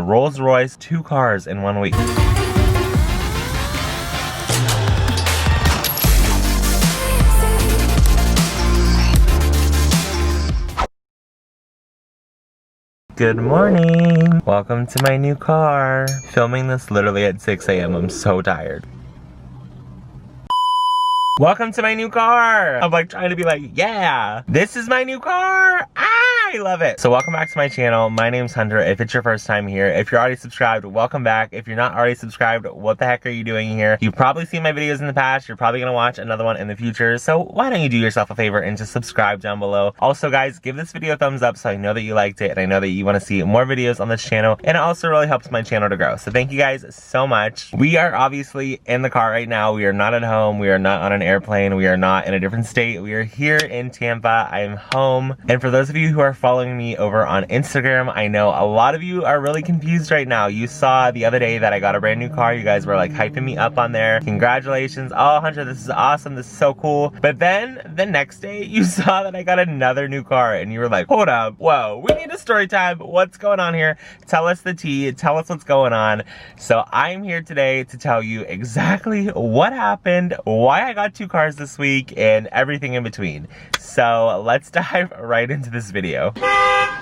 Rolls Royce, 2 cars in 1 week. Good morning! Welcome to my new car. Filming this literally at 6 a.m. I'm so tired. Welcome to my new car! I'm like trying to be like, yeah! This is my new car! I love it! So welcome back to my channel. My name's Hunter. If it's your first time here, if you're already subscribed, welcome back. If you're not already subscribed, what the heck are you doing here? You've probably seen my videos in the past. You're probably gonna watch another one in the future. So why don't you do yourself a favor and just subscribe down below. Also guys, give this video a thumbs up so I know that you liked it and I know that you want to see more videos on this channel, and it also really helps my channel to grow. So thank you guys so much. We are obviously in the car right now. We are not at home. We are not on an airplane. We are not in a different state. We are here in Tampa. I am home. And for those of you who are following me over on Instagram, I know a lot of you are really confused right now. You saw the other day that I got a brand new car. You guys were like hyping me up on there. Congratulations. Oh, Hunter, this is awesome. This is so cool. But then the next day you saw that I got another new car and you were like, hold up. Whoa, we need a story time. What's going on here? Tell us the tea. Tell us what's going on. So I'm here today to tell you exactly what happened, why I got 2 cars this week, and everything in between. So let's dive right into this video.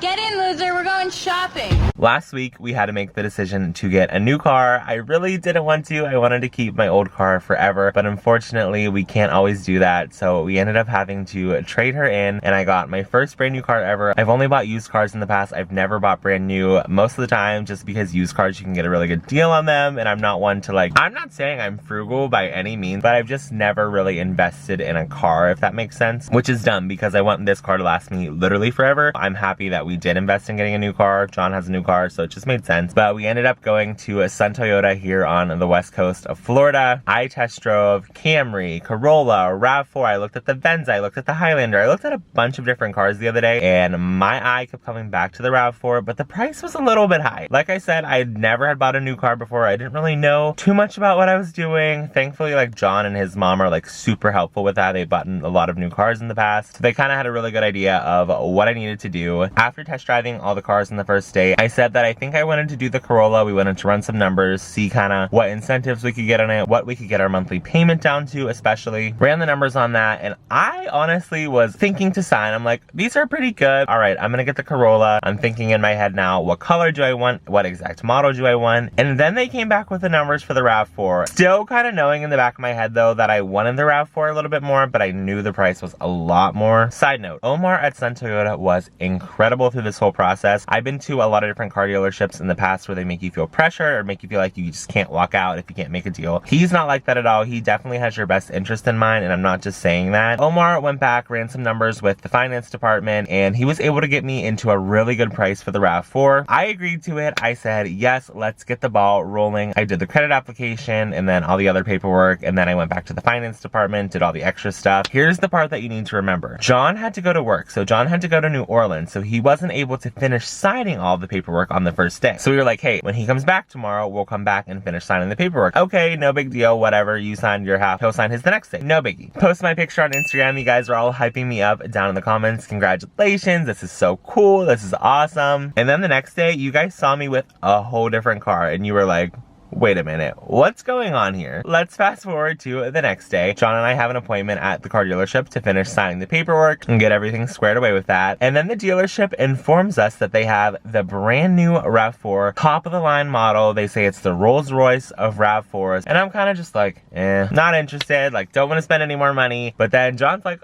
Get in, loser, we're going shopping. Last week we had to make the decision to get a new car. I really didn't want to. I wanted to keep my old car forever, but unfortunately we can't always do that. So we ended up having to trade her in, and I got my first brand new car ever. I've only bought used cars in the past. I've never bought brand new most of the time, just because used cars you can get a really good deal on them, and I'm not one to like, I'm not saying I'm frugal by any means, but I've just never really invested in a car, if that makes sense, which is dumb because I want this car to last me literally forever. I'm happy that we did invest in getting a new car. John has a new car, so it just made sense. But we ended up going to a Sun Toyota here on the west coast of Florida. I test drove Camry, Corolla, RAV4. I looked at the Venza, I looked at the Highlander. I looked at a bunch of different cars the other day, and my eye kept coming back to the RAV4, but the price was a little bit high. Like I said, I never had bought a new car before. I didn't really know too much about what I was doing. Thankfully, like John and his mom are like super helpful with that. They've bought a lot of new cars in the past, so they kind of had a really good idea of what I needed to do. After test driving all the cars in the first day, I said that I think I wanted to do the Corolla. We wanted to run some numbers, see kind of what incentives we could get on it, what we could get our monthly payment down to, especially. Ran the numbers on that, and I honestly was thinking to sign. I'm like, these are pretty good. All right, I'm gonna get the Corolla. I'm thinking in my head now, what color do I want? What exact model do I want? And then they came back with the numbers for the RAV4. Still kind of knowing in the back of my head though that I wanted the RAV4 a little bit more, but I knew the price was a lot more. Side note, Omar at Sun Toyota was incredible through this whole process. I've been to a lot of different car dealerships in the past where they make you feel pressure or make you feel like you just can't walk out if you can't make a deal. He's not like that at all. He definitely has your best interest in mind, and I'm not just saying that. Omar went back, ran some numbers with the finance department, and he was able to get me into a really good price for the RAV4. I agreed to it. I said, yes, let's get the ball rolling. I did the credit application and then all the other paperwork, and then I went back to the finance department, did all the extra stuff. Here's the part that you need to remember. John had to go to work, so John had to go to New Orleans, so he wasn't able to finish signing all the paperwork on the first day. So we were like, hey, when he comes back tomorrow, we'll come back and finish signing the paperwork. Okay, no big deal, whatever, you signed your half, he'll sign his the next day, no biggie. Post my picture on Instagram. You guys are all hyping me up down in the comments. Congratulations, this is so cool, this is awesome. And then the next day, you guys saw me with a whole different car, and you were like, wait a minute, what's going on here? Let's fast forward to the next day. John and I have an appointment at the car dealership to finish signing the paperwork and get everything squared away with that. And then the dealership informs us that they have the brand new RAV4, top of the line model. They say it's the Rolls Royce of RAV4s. And I'm kind of just like, not interested, like don't want to spend any more money. But then John's like,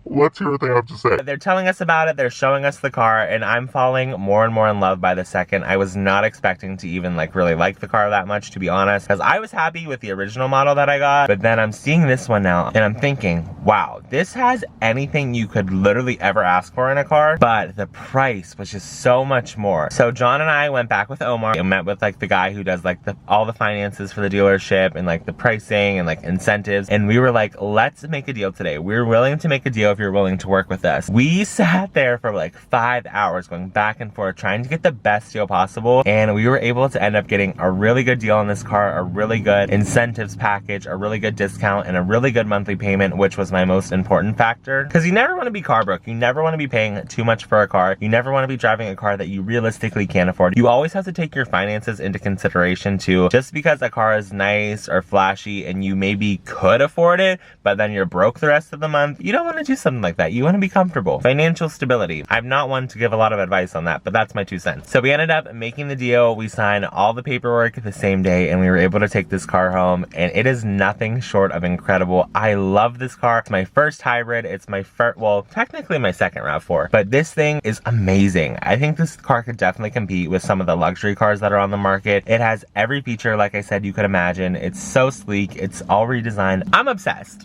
let's hear what they have to say. They're telling us about it, they're showing us the car, and I'm falling more and more in love by the second. I was not expecting to even like really like the car that much, to be honest, because I was happy with the original model that I got, but then I'm seeing this one now, and I'm thinking, wow, this has anything you could literally ever ask for in a car, but the price was just so much more. So John and I went back with Omar and met with like the guy who does like all the finances for the dealership and like the pricing and like incentives, and we were like, let's make a deal today. We're willing to make a deal if you're willing to work with us. We sat there for like 5 hours going back and forth trying to get the best deal possible, and we were able to end up getting a really good deal on this car, a really good incentives package, a really good discount, and a really good monthly payment, which was my most important factor. Because you never want to be car broke. You never want to be paying too much for a car. You never want to be driving a car that you realistically can't afford. You always have to take your finances into consideration too. Just because a car is nice or flashy and you maybe could afford it, but then you're broke the rest of the month, you don't want to do something like that. You want to be comfortable. Financial stability. I'm not one to give a lot of advice on that, but that's my 2 cents. So we ended up making the deal. We signed all the paperwork the same day, and we were able to take this car home, and it is nothing short of incredible. I love this car. It's my first hybrid. It's my first, well, technically my second RAV4, but this thing is amazing. I think this car could definitely compete with some of the luxury cars that are on the market. It has every feature, like I said, you could imagine. It's so sleek. It's all redesigned. I'm obsessed.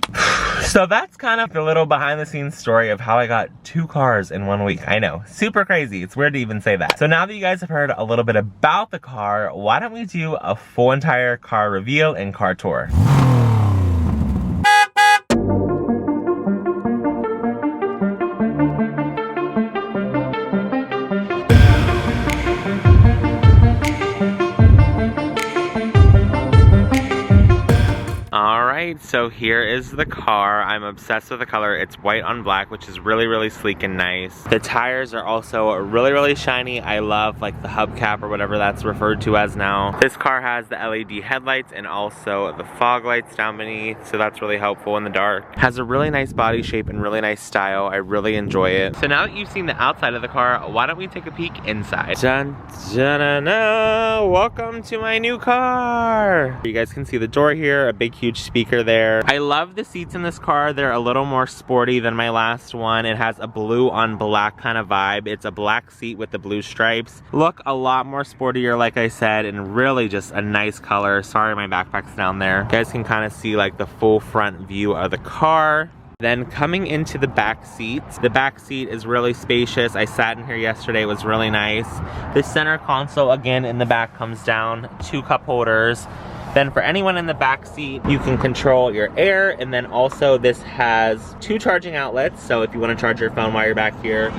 So that's kind of the little behind the scenes story of how I got 2 cars in 1 week. I know, super crazy. It's weird to even say that. So now that you guys have heard a little bit about the car, why don't we do a full entire car reveal and car tour. So here is the car. I'm obsessed with the color. It's white on black, which is really, really sleek and nice. The tires are also really, really shiny. I love like the hubcap or whatever that's referred to as now. This car has the LED headlights and also the fog lights down beneath, so that's really helpful in the dark. Has a really nice body shape and really nice style. I really enjoy it. So now that you've seen the outside of the car, why don't we take a peek inside? Dun, dun, dun, dun. Welcome to my new car. You guys can see the door here, a big huge speaker there. I love the seats in this car. They're a little more sporty than my last one. It has a blue on black kind of vibe. It's a black seat with the blue stripes. Look a lot more sportier, like I said, and really just a nice color. Sorry, my backpack's down there. You guys can kind of see like the full front view of the car. Then coming into the back seat is really spacious. I sat in here yesterday, it was really nice. The center console again in the back comes down, 2 cup holders. Then for anyone in the back seat, you can control your air, and then also this has 2 charging outlets, so if you want to charge your phone while you're back here.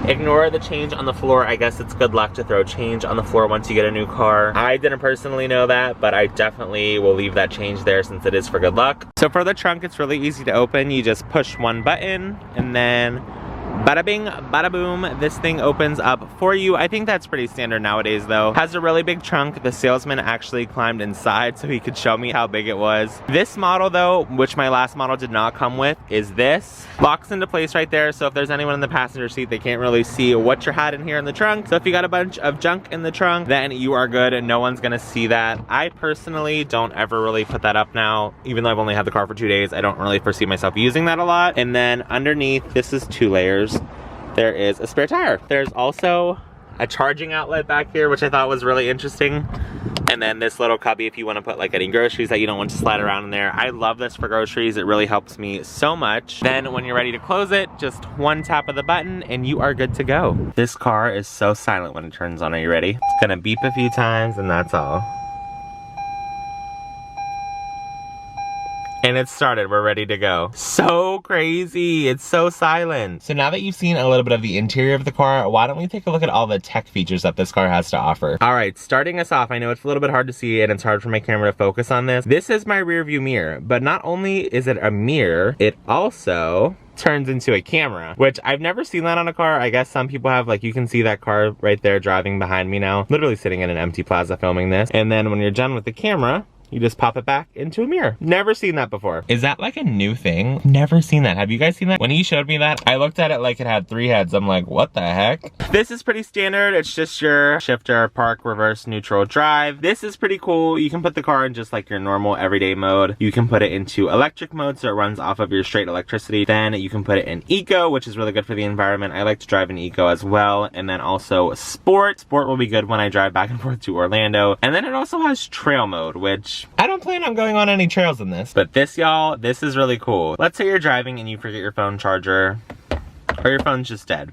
Ignore the change on the floor. I guess it's good luck to throw change on the floor once you get a new car. I didn't personally know that, but I definitely will leave that change there since it is for good luck. So for the trunk, it's really easy to open. You just push 1 button, and then bada bing, bada boom, this thing opens up for you. I think that's pretty standard nowadays though. Has a really big trunk. The salesman actually climbed inside so he could show me how big it was. This model though, which my last model did not come with, is this. Locks into place right there, so if there's anyone in the passenger seat, they can't really see what you're had in here in the trunk. So if you got a bunch of junk in the trunk, then you are good and no one's gonna see that. I personally don't ever really put that up now. Even though I've only had the car for 2 days, I don't really foresee myself using that a lot. And then underneath, this is 2 layers. There is a spare tire. There's also a charging outlet back here, which I thought was really interesting. And then this little cubby if you want to put like any groceries that you don't want to slide around in there. I love this for groceries. It really helps me so much. Then when you're ready to close it, just 1 tap of the button and you are good to go. This car is so silent when it turns on. Are you ready? It's gonna beep a few times and that's all. And it started, we're ready to go. So crazy, it's so silent. So now that you've seen a little bit of the interior of the car, why don't we take a look at all the tech features that this car has to offer. All right, starting us off, I know it's a little bit hard to see and it's hard for my camera to focus on this. This is my rear view mirror, but not only is it a mirror, it also turns into a camera, which I've never seen that on a car. I guess some people have, like you can see that car right there driving behind me now, literally sitting in an empty plaza filming this. And then when you're done with the camera, you just pop it back into a mirror. Never seen that before. Is that like a new thing? Never seen that. Have you guys seen that? When he showed me that, I looked at it like it had 3 heads. I'm like, what the heck? This is pretty standard. It's just your shifter, park, reverse, neutral, drive. This is pretty cool. You can put the car in just like your normal everyday mode. You can put it into electric mode so it runs off of your straight electricity. Then you can put it in eco, which is really good for the environment. I like to drive in eco as well. And then also sport. Sport will be good when I drive back and forth to Orlando. And then it also has trail mode, which I don't plan on going on any trails in this. But this, y'all, this is really cool. Let's say you're driving and you forget your phone charger, or your phone's just dead.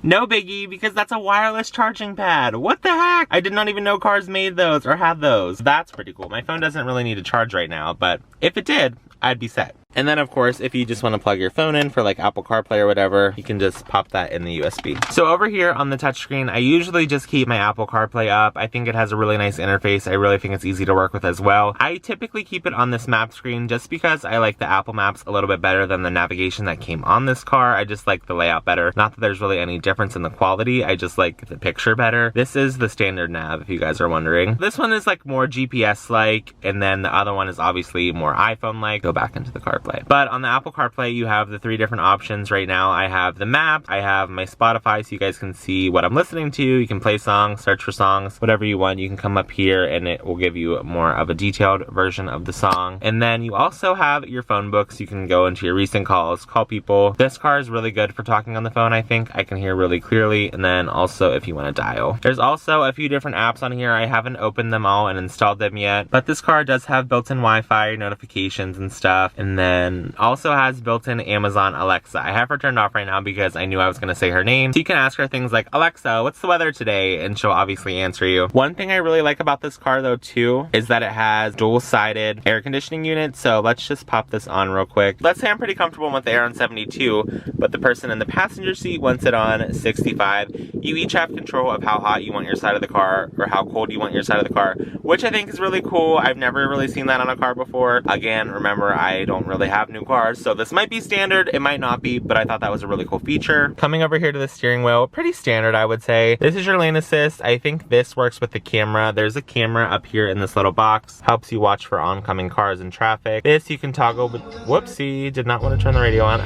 No biggie, because that's a wireless charging pad. What the heck? I did not even know cars made those or had those. That's pretty cool. My phone doesn't really need to charge right now, but if it did, I'd be set. And then of course, if you just want to plug your phone in for like Apple CarPlay or whatever, you can just pop that in the USB. So over here on the touchscreen, I usually just keep my Apple CarPlay up. I think it has a really nice interface. I really think it's easy to work with as well. I typically keep it on this map screen just because I like the Apple Maps a little bit better than the navigation that came on this car. I just like the layout better. Not that there's really any difference in the quality. I just like the picture better. This is the standard nav, if you guys are wondering. This one is like more GPS-like, and then the other one is obviously more iPhone-like. Go back into the CarPlay. But on the Apple CarPlay, you have the 3 different options right now. I have the map, I have my Spotify, so you guys can see what I'm listening to. You can play songs, search for songs, whatever you want. You can come up here and it will give you more of a detailed version of the song. And then you also have your phone books. You can go into your recent calls, call people. This car is really good for talking on the phone, I think. I can hear really clearly. And then also if you want to dial. There's also a few different apps on here. I haven't opened them all and installed them yet, but this car does have built-in Wi-Fi notifications and stuff. And then also has built-in Amazon Alexa. I have her turned off right now because I knew I was going to say her name. So you can ask her things like, Alexa, what's the weather today? And she'll obviously answer you. One thing I really like about this car though too is that it has dual-sided air conditioning units. So let's just pop this on real quick. Let's say I'm pretty comfortable with the air on 72, but the person in the passenger seat wants it on 65. You each have control of how hot you want your side of the car or how cold you want your side of the car, which I think is really cool. I've never really seen that on a car before. Again, remember, I don't really have new cars, so this might be standard, it might not be, but I thought that was a really cool feature. Coming over here to the steering wheel, pretty standard I would say. This is your lane assist. I think this works with the camera. There's a camera up here in this little box, helps you watch for oncoming cars and traffic. This you can toggle, but whoopsie, did not want to turn the radio on.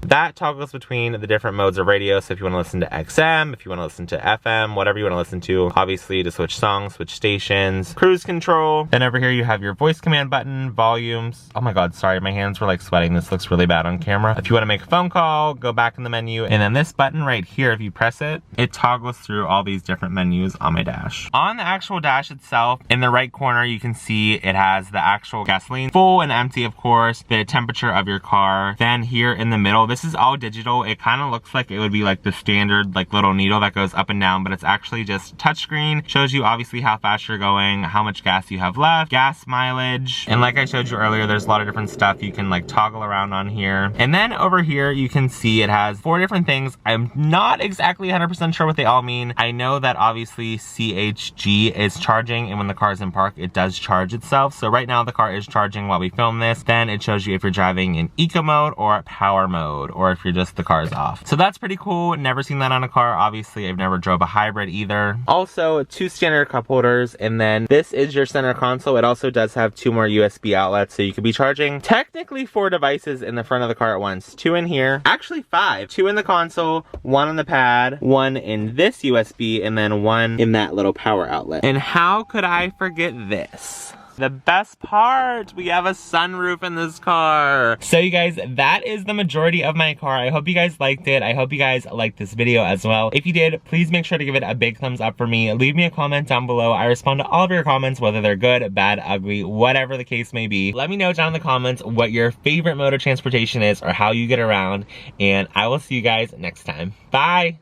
That toggles between the different modes of radio, so if you want to listen to XM, if you want to listen to FM, whatever you want to listen to, obviously to switch songs, switch stations, cruise control. Then over here you have your voice command button, volumes. Oh my god, sorry, my hands were like sweating. This looks really bad on camera. If you want to make a phone call, go back in the menu, and then this button right here, if you press it, it toggles through all these different menus on my dash. On the actual dash itself, in the right corner, you can see it has the actual gasoline, full and empty, of course, the temperature of your car. Then here in the middle, this is all digital. It kind of looks like it would be like the standard like little needle that goes up and down, but it's actually just touchscreen. Shows you obviously how fast you're going, how much gas you have left, gas mileage, and like I showed you earlier, there's a lot of different stuff you can like toggle around on here. And then over here you can see it has 4 different things. I'm not exactly 100% sure what they all mean. I know that obviously CHG is charging, and when the car is in park it does charge itself. So right now the car is charging while we film this. Then it shows you if you're driving in eco mode or power mode, or if you're just the car's off. So that's pretty cool. Never seen that on a car. Obviously, I've never drove a hybrid either. Also, 2 standard cup holders, and then this is your center console. It also does have 2 more USB outlets, so you could be charging technically 4 devices in the front of the car at once. 2 in here, actually 5. 2 in the console, 1 on the pad, 1 in this USB, and then 1 in that little power outlet. And how could I forget this? The best part, we have a sunroof in this car. So you guys, that is the majority of my car. I hope you guys liked it. I hope you guys liked this video as well. If you did, please make sure to give it a big thumbs up for me. Leave me a comment down below. I respond to all of your comments, whether they're good, bad, ugly, whatever the case may be. Let me know down in the comments what your favorite mode of transportation is or how you get around. And I will see you guys next time. Bye.